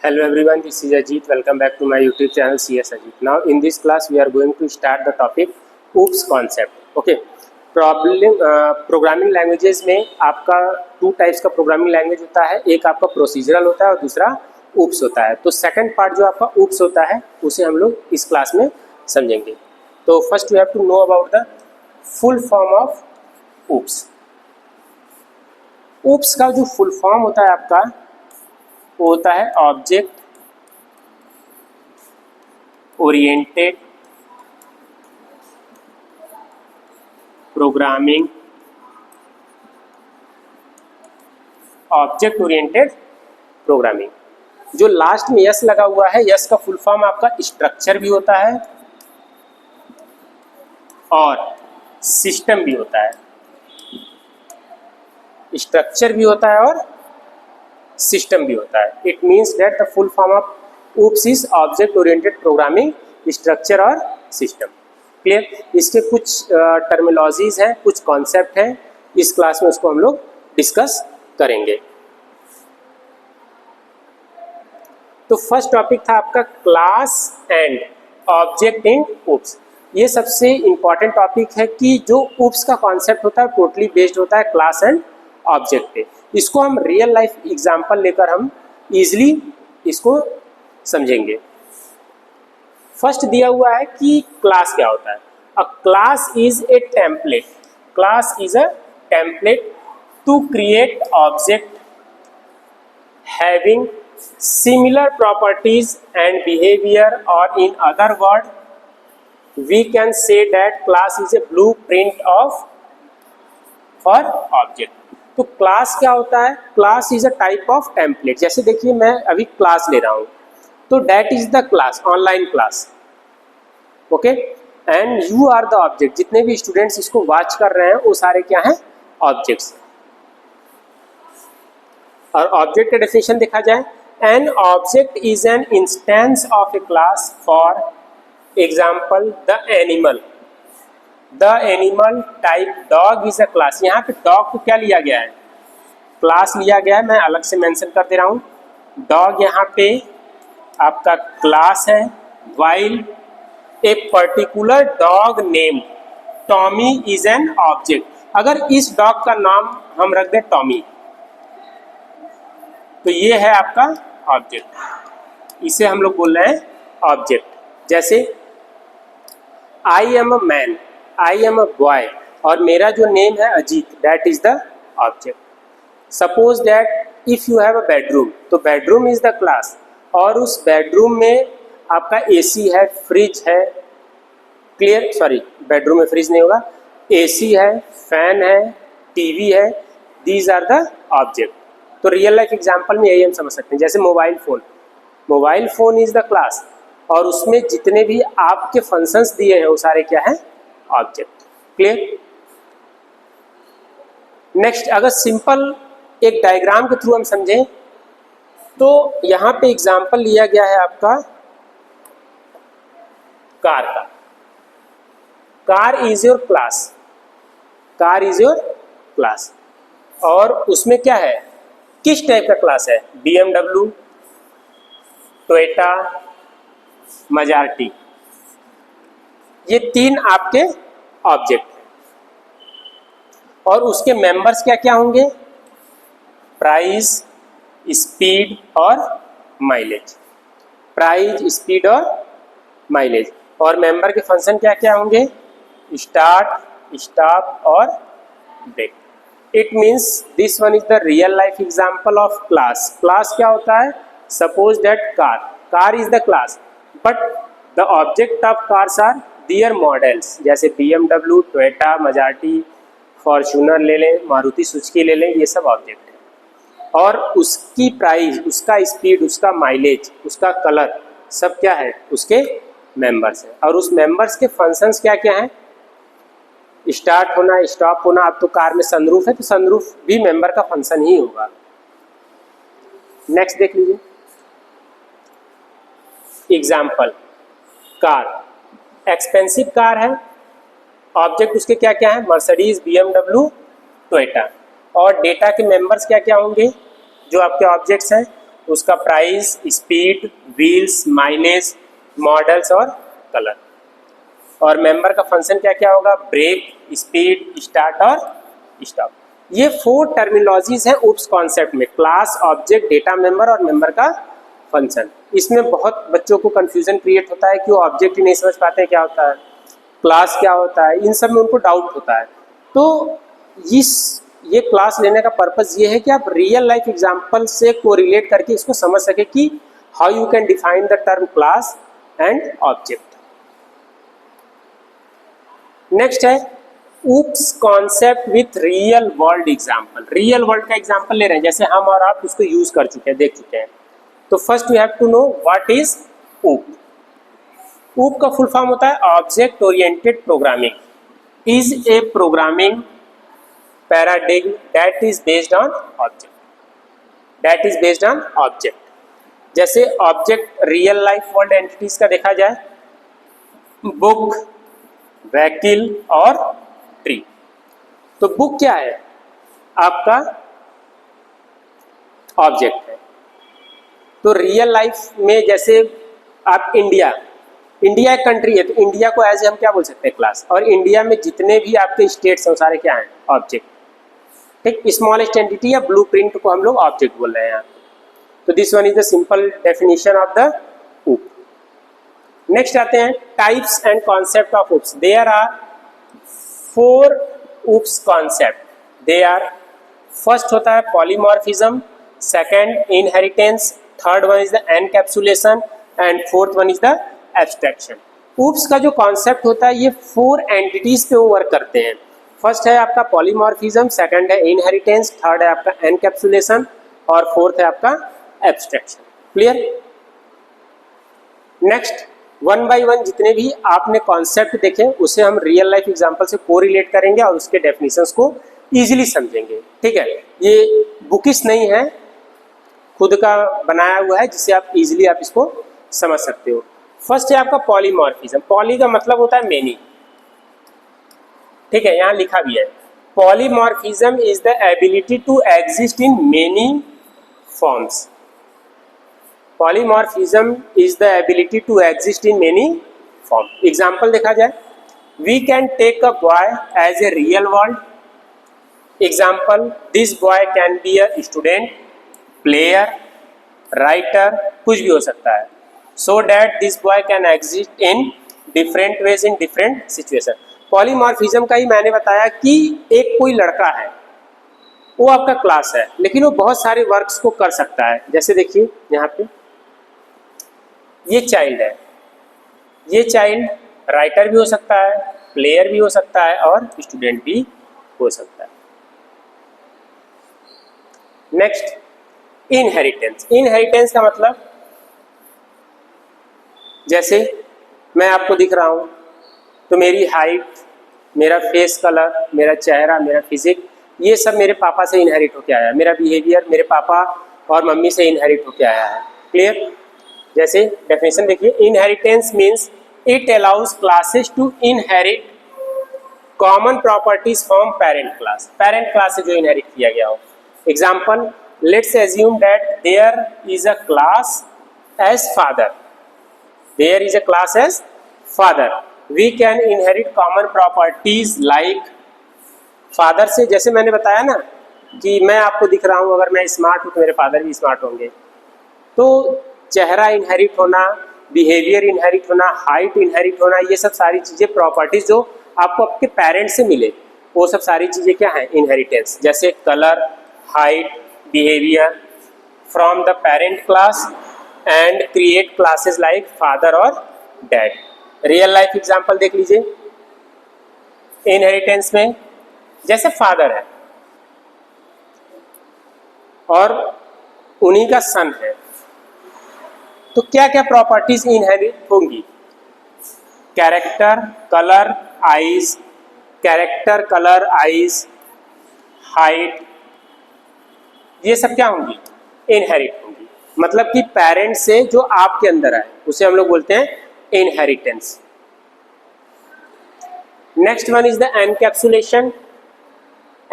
Hello everyone, this is Ajit. Welcome back to my YouTube channel CS Ajit. Now in this class we are going to start the topic OOPS concept. Okay. Programming languages में आपका two types का programming language होता है, एक आपका procedural होता है और दूसरा OOPS होता है। तो सेकंड पार्ट जो आपका OOPS होता है उसे हम लोग इस क्लास में समझेंगे। तो first we have to know about the full form of OOPS। OOPS का जो फुल फॉर्म होता है आपका वो होता है object oriented programming. Object oriented programming, जो लास्ट में यस लगा हुआ है, यस का फुल फॉर्म आपका स्ट्रक्चर भी होता है और सिस्टम भी होता है। स्ट्रक्चर भी होता है और सिस्टम भी होता है। It means that the full form of OOPS is object oriented programming, structure और सिस्टम। क्लियर? इसके कुछ टर्मिनोलॉजीज हैं, कुछ कॉन्सेप्ट हैं, इस क्लास में उसको हम लोग डिस्कस करेंगे। तो फर्स्ट टॉपिक था आपका class and object in OOPS। ये सबसे इंपॉर्टेंट टॉपिक है कि जो OOPS का कॉन्सेप्ट होता है टोटली बेस्ड होता है क्लास एंड ऑब्जेक्ट पे। इसको हम रियल लाइफ एग्जांपल लेकर हम इजीली इसको समझेंगे। फर्स्ट दिया हुआ है कि क्लास क्या होता है। A class is a template. Class is a template to create object having similar properties and behaviour, और in other word we can say that class is a blueprint of for object. तो class क्या होता है? Class is a type of template. जैसे देखिए मैं अभी class ले रहा हूँ, तो that is the class, online class. Okay, and you are the object. जितने भी स्टूडेंट्स इसको वॉच कर रहे हैं वो सारे क्या हैं? ऑब्जेक्ट्स। और ऑब्जेक्ट का डेफिनेशन देखा जाए, an object is an instance of A class. For example the animal. The animal type dog is a class. यहाँ पे डॉग को क्या लिया गया है? क्लास लिया गया है। मैं अलग से मेंशन कर दे रहा हूँ, डॉग यहाँ पे आपका क्लास है। While a particular dog name Tommy is an object. अगर इस डॉग का नाम हम रख दें टॉमी, तो ये है आपका ऑब्जेक्ट। इसे हम लोग बोल रहे हैं ऑब्जेक्ट। जैसे I am a man, I am a boy, और मेरा जो नेम है Ajit, that is the object. Suppose that if you have a bedroom, तो बेडरूम इज द क्लास, और उस बेडरूम में आपका एसी है, फ्रिज है। क्लियर? सॉरी, बेडरूम में फ्रिज नहीं होगा, एसी है, फैन है, टीवी है, दीज आर द ऑब्जेक्ट। तो रियल लाइफ एग्जांपल में यही हम समझ सकते हैं। जैसे mobile phone, mobile phone is the class, और उसमें जितने भी आपके फंक्शंस दिए हैं वो सारे क्या है? ऑब्जेक्ट। क्लियर? नेक्स्ट, अगर सिंपल एक डायग्राम के थ्रू हम समझें, तो यहां पे एग्जांपल लिया गया है आपका कार का। Car is your class, car is your class. और उसमें क्या है? किस टाइप का क्लास है? BMW, टोयोटा, मजार्टी, ये तीन आपके ऑब्जेक्ट हैं। और उसके मेंबर्स क्या क्या होंगे? प्राइस, स्पीड और माइलेज। प्राइस, स्पीड और माइलेज। और मेंबर के फंक्शन क्या क्या होंगे? स्टार्ट, स्टॉप और brake. It means this one is the real life example of class. Class क्या होता है? Suppose that car, car is the class, but the object of cars are their models. जैसे BMW, Toyota, Maserati, Fortuner ले लें, Maruti Suzuki ले लें, ये सब ऑब्जेक्ट है। और उसकी प्राइस, उसका स्पीड, उसका माइलेज, उसका कलर, सब क्या है? उसके मेंबर्स हैं। और उस मेंबर्स के फंक्शंस क्या क्या हैं? स्टार्ट होना, स्टॉप होना। अब तो कार में सनरूफ है, तो सनरूफ भी मेंबर का फंक्शन ही होगा। नेक्स्ट देख लीजिए एग्जाम्पल, कार, एक्सपेंसिव कार है, ऑब्जेक्ट उसके क्या क्या है? Mercedes, BMW, Toyota. और डेटा के मेंबर्स क्या क्या होंगे जो आपके ऑब्जेक्ट्स हैं? उसका price, speed, wheels, mileage, models और कलर। और मेंबर का फंक्शन क्या क्या होगा, ब्रेक, स्पीड, स्टार्ट और स्टॉप। ये 4 टर्मिनोलॉजीज है ऊप्स कॉन्सेप्ट में, क्लास, ऑब्जेक्ट, डेटा मेंबर और मेंबर का फंक्शन। इसमें बहुत बच्चों को कंफ्यूजन क्रिएट होता है कि वो ऑब्जेक्ट ही नहीं समझ पाते क्या होता है, क्लास क्या होता है, इन सब में उनको डाउट होता है। तो ये क्लास लेने का पर्पस ये है कि आप रियल लाइफ एग्जांपल से कोरिलेट करके इसको समझ सके कि how you can define the term class and object. Next है OOPs concept with real world example. Real world का एग्जांपल ले रहे हैं, जैसे हम और आप उसको यूज कर चुके हैं, देख चुके हैं। तो first we have to know what is OOP. OOP का फुल फॉर्म होता है object oriented programming, is a programming paradigm that is based on object. जैसे object real life world entities का देखा जाए, बुक, व्हीकल और ट्री। तो book क्या है, आपका ऑब्जेक्ट है। तो रियल लाइफ में जैसे आप इंडिया एक कंट्री है, तो इंडिया को एज हम क्या बोल सकते हैं, क्लास। और इंडिया में जितने भी आपके स्टेट्स हैं सारे क्या हैं, ऑब्जेक्ट। ठीक, स्मॉलेस्ट एंटिटी या ब्लूप्रिंट को हम लोग ऑब्जेक्ट बोल रहे हैं यहाँ। तो this one is the simple definition of the OOP. Next आते हैं types and concept of OOPs. There are 4 OOPs concept. They are, first होता है polymorphism, second inheritance, third one is the encapsulation and fourth one is the abstraction. OOPs का जो concept होता है ये 4 entities पे वो वर्क करते हैं। फर्स्ट है आपका पॉलीमॉर्फिज्म, सेकंड है इनहेरिटेंस, थर्ड है आपका एनकैप्सुलेशन और फोर्थ है आपका abstraction. Clear? Next, one by one जितने भी आपने कॉन्सेप्ट देखे उसे हम रियल लाइफ एग्जांपल से कोरिलेट करेंगे और उसके डेफिनेशंस को इजीली समझेंगे। ठीक है, ये बुकिश नहीं है, खुद का बनाया हुआ है जिससे आप इजीली आप इसको समझ सकते हो। फर्स्ट है आपका पॉलीमॉर्फिज्म। पॉली का मतलब होता है मेनी। ठीक है, यहाँ लिखा भी है, polymorphism is the ability to exist in many forms. Polymorphism is the ability to exist in many form. Example देखा जाए, we can take a boy as a real world. Example, this boy can be a student, player, writer, कुछ भी हो सकता है। So that this boy can exist in different ways in different situation. Polymorphism का ही मैंने बताया कि एक कोई लड़का है, वो आपका क्लास है, लेकिन वो बहुत सारे वर्क्स को कर सकता है। जैसे देखिए यहाँ पे ये चाइल्ड है, ये चाइल्ड राइटर भी हो सकता है, प्लेयर भी हो सकता है और स्टूडेंट भी हो सकता है। Next, inheritance. इनहेरिटेंस का मतलब, जैसे मैं आपको दिख रहा हूँ तो मेरी हाइट, मेरा फेस कलर, मेरा चेहरा, मेरा फिजिक, ये सब मेरे पापा से इनहेरिट होके आया है। मेरा बिहेवियर मेरे पापा और मम्मी से इनहेरिट होके आया है। क्लियर? जैसे डेफिनेशन देखिए, inheritance means it allows classes to inherit common properties from parent class. Parent class से जो इनहेरिट किया गया हो। Example, let's assume that there is a class as father. There is a class as father. We can inherit common properties like father से, जैसे मैंने बताया ना कि मैं आपको दिख रहा हूँ, अगर मैं स्मार्ट हूँ तो मेरे फादर भी स्मार्ट होंगे। तो चेहरा इनहेरिट होना, बिहेवियर इनहेरिट होना, हाइट इनहेरिट होना, ये सब सारी चीज़ें प्रॉपर्टीज जो आपको आपके पेरेंट्स से मिले, वो सब सारी चीज़ें क्या हैं, इनहेरिटेंस। जैसे colour, height, behaviour from the parent class and create classes like father और डैड। रियल लाइफ एग्जांपल देख लीजिए। इनहेरिटेंस में जैसे फादर है और उन्हीं का सन है, तो क्या क्या प्रॉपर्टीज इनहेरिट होंगी? Character, colour, eyes, character, colour, eyes, height, ये सब क्या होंगी, इनहेरिट होंगी। मतलब कि पेरेंट से जो आपके अंदर है उसे हम लोग बोलते हैं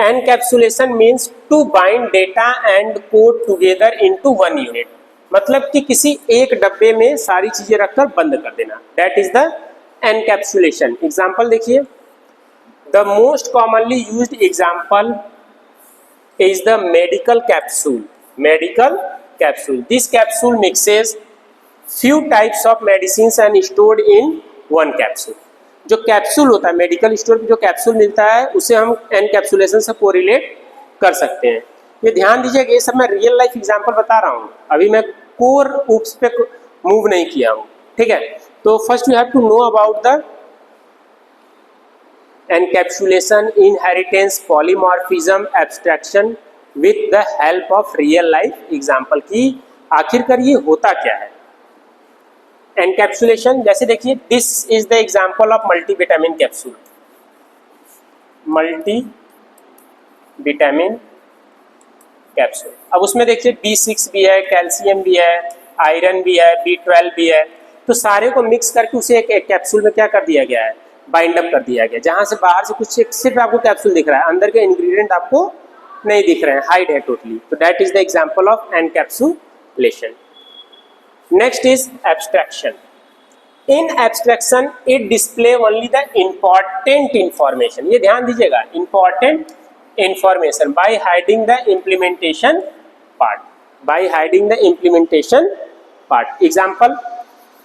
encapsulation means to bind data and code together into one unit, मतलब कि किसी एक डब्बे में सारी चीजें रखकर बंद कर देना, that is the encapsulation. Example देखिए, the most commonly used example is the medical capsule. Medical capsule. This capsule mixes few types of medicines and stored in one capsule. जो कैप्सूल होता है मेडिकल स्टोर में, जो capsule मिलता है उसे हम एनकैप्सुलेशन से कोरिलेट कर सकते हैं। ये ध्यान दीजिएगा, ये सब मैं रियल लाइफ एग्जांपल बता रहा हूँ, अभी मैं कोर ऊप्स पे मूव नहीं किया हूँ, ठीक है। तो first you have to know about the encapsulation, inheritance, polymorphism, abstraction with the help of real life example की आखिरकार ये होता क्या है। एनकैप्सुलेशन जैसे देखिए, this is the example of multivitamin capsule. Multivitamin capsule, अब उसमें देखिए B6 भी है, कैल्शियम भी है, आयरन भी है, B12 भी है, तो सारे को मिक्स करके उसे एक कैप्सूल में क्या कर दिया गया है, बाइंड अप कर दिया गया। जहां से बाहर से कुछ सिर्फ आपको कैप्सूल दिख रहा है, अंदर के इंग्रेडिएंट आपको नहीं दिख रहे हैं, हाइड है टोटली, तो that is the example of encapsulation. Next is abstraction. In abstraction it display only the important information, ये ध्यान दीजिएगा, important information by hiding the implementation part, by hiding the implementation part. Example,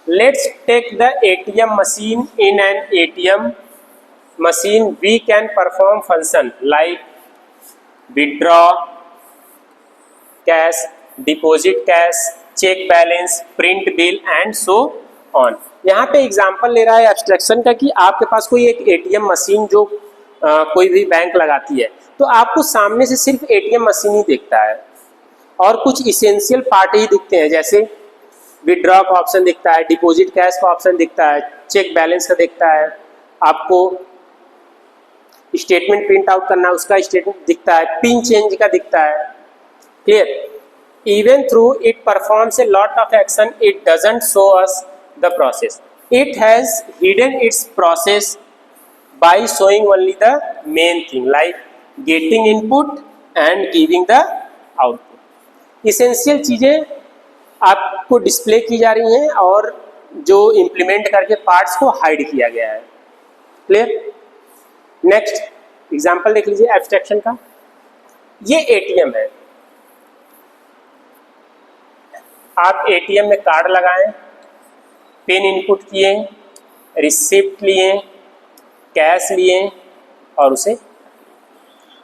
let's take the ATM machine. In an ATM machine we can perform function like withdraw cash, deposit cash, check balance, print bill and so on। यहाँ पे example ले रहा है abstraction का कि आपके पास कोई एक ATM मशीन जो कोई भी बैंक लगाती है, तो आपको सामने से सिर्फ ATM मशीन ही दिखता है और कुछ इसेंशियल पार्ट ही दिखते हैं, जैसे विड्रॉ का ऑप्शन दिखता है, डिपॉजिट कैश का ऑप्शन दिखता है, चेक बैलेंस का दिखता है, आपको स्टेटमेंट प्रिंट आउट करना उसका स्टेटमेंट दिखता है, पिन चेंज का दिखता है, clear. Even through it performs a lot of action it doesn't show us the process, it has hidden it's process by showing only the main thing like getting input and giving the output. Essential चीजें आपको display की जा रही हैं और जो implement करके parts को हाइड किया गया है, क्लियर। नेक्स्ट एग्जांपल देख लीजिए एब्स्ट्रैक्शन का। ये एटीएम है, आप एटीएम में कार्ड लगाएं, पिन इनपुट किए, रिसिप्ट लिए, कैश लिए और उसे,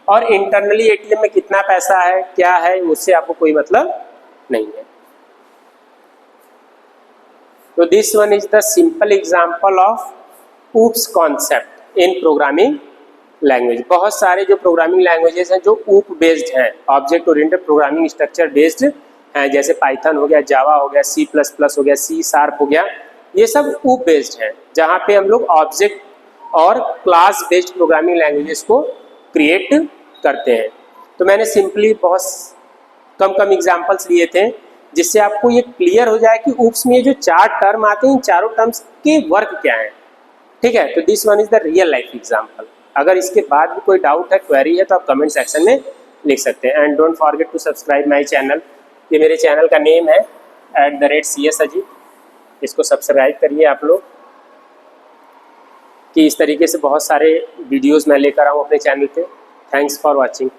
और इंटरनली एटीएम में कितना पैसा है क्या है उससे आपको कोई मतलब नहीं है। तो this one is the simple example of oops concept in programming language. बहुत सारे जो प्रोग्रामिंग लैंग्वेजेस हैं जो ऊप बेस्ड हैं, object oriented programming structure based हैं, जैसे पाइथन हो गया, जावा हो गया, C++ हो गया, C# हो गया, ये सब ऊप बेस्ड हैं, जहाँ पे हम लोग ऑब्जेक्ट और क्लास बेस्ड प्रोग्रामिंग लैंग्वेजेस को क्रिएट करते हैं। तो मैंने सिंपली बहुत कम एग्जाम्पल्स लिए थे जिससे आपको ये क्लियर हो जाए कि ऊप्स में ये जो 4 टर्म आते हैं, इन चारों टर्म्स के वर्क क्या है, ठीक है। तो this one is the real life example. अगर इसके बाद भी कोई डाउट है, क्वेरी है, तो आप कमेंट सेक्शन में लिख सकते हैं। And don't forget to subscribe my channel, ये मेरे चैनल का नेम है @CS अजीत, इसको सब्सक्राइब करिए आप लोग, कि इस तरीके से बहुत सारे वीडियोज़ मैं लेकर आऊँ अपने चैनल पे। Thanks for watching.